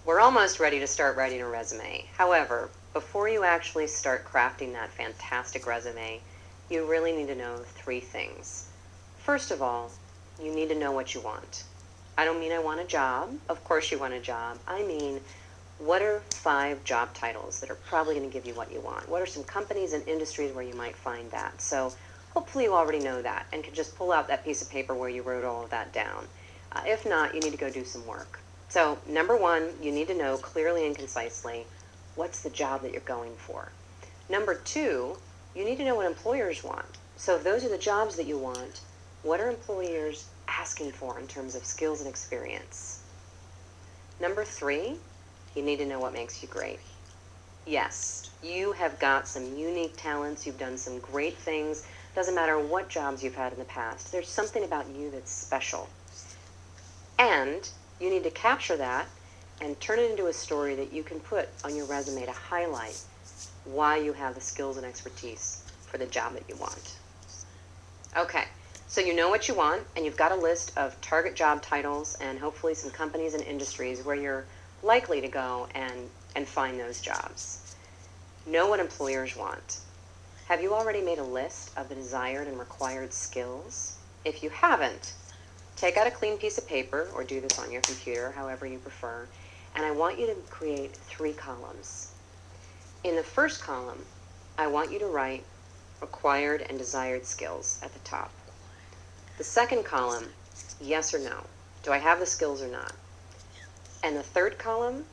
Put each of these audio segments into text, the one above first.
We're almost ready to start writing a resume. However, before you actually start crafting that fantastic resume, you really need to know three things. First of all, you need to know what you want. I don't mean I want a job. Of course you want a job. I mean, what are 5 job titles that are probably going to give you what you want? What are some companies and industries where you might find that? So hopefully you already know that and can just pull out that piece of paper where you wrote all of that down. If not, you need to go do some work. So number 1, you need to know clearly and concisely what's the job that you're going for. Number 2, you need to know what employers want. So if those are the jobs that you want, what are employers asking for in terms of skills and experience? Number 3, you need to know what makes you great. Yes, you have got some unique talents. You've done some great things. Doesn't matter what jobs you've had in the past. There's something about you that's special. And you need to capture that and turn it into a story that you can put on your resume to highlight why you have the skills and expertise for the job that you want. Okay, so you know what you want, and you've got a list of target job titles and hopefully some companies and industries where you're likely to go and find those jobs. Know what employers want. Have you already made a list of the desired and required skills? If you haven't, take out a clean piece of paper or do this on your computer, however you prefer, and I want you to create 3 columns. In the first column, I want you to write required and desired skills at the top. The second column, yes or no. Do I have the skills or not? And the third column,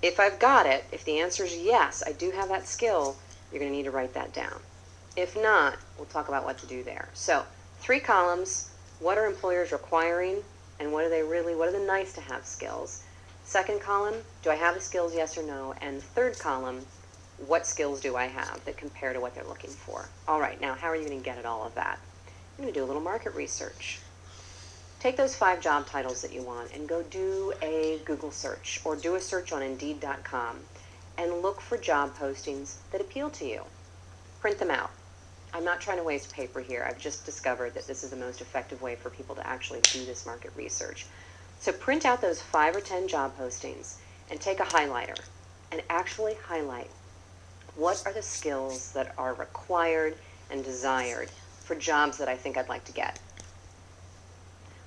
if I've got it, if the answer is yes, I do have that skill, you're going to need to write that down. If not, we'll talk about what to do there. So 3 columns, what are employers requiring and what are the nice to have skills? Second column, do I have the skills, yes or no? And third column, what skills do I have that compare to what they're looking for? All right, now how are you going to get at all of that? You're going to do a little market research. Take those 5 job titles that you want and go do a Google search or do a search on Indeed.com and look for job postings that appeal to you. Print them out. I'm not trying to waste paper here. I've just discovered that this is the most effective way for people to actually do this market research. So print out those 5 or 10 job postings and take a highlighter and actually highlight what are the skills that are required and desired for jobs that I think I'd like to get.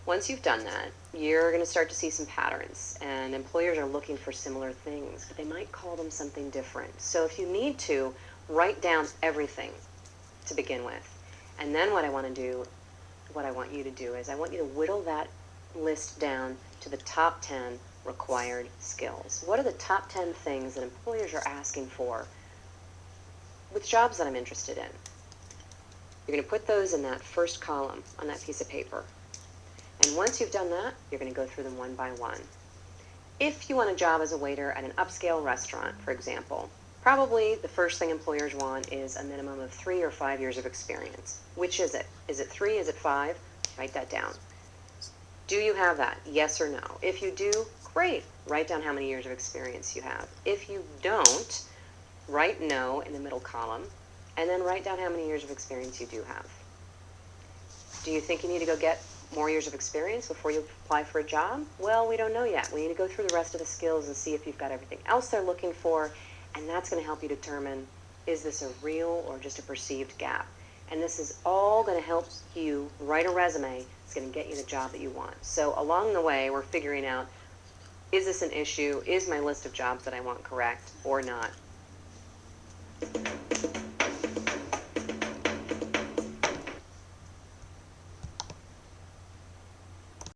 Once you've done that, you're going to start to see some patterns, and employers are looking for similar things, but they might call them something different. So if you need to, write down everything to begin with. And then what I want you to do is I want you to whittle that list down to the top 10 required skills. What are the top 10 things that employers are asking for with jobs that I'm interested in? You're going to put those in that first column on that piece of paper. And once you've done that, you're going to go through them one by one. If you want a job as a waiter at an upscale restaurant, for example, probably the first thing employers want is a minimum of 3 or 5 years of experience. Which is it? Is it 3? Is it 5? Write that down. Do you have that? Yes or no? If you do, great. Write down how many years of experience you have. If you don't, write no in the middle column, and then write down how many years of experience you do have. Do you think you need to go get more years of experience before you apply for a job? Well, we don't know yet. We need to go through the rest of the skills and see if you've got everything else they're looking for, and that's going to help you determine, is this a real or just a perceived gap? And this is all going to help you write a resume that's going to get you the job that you want. So along the way, we're figuring out, is this an issue? Is my list of jobs that I want correct or not?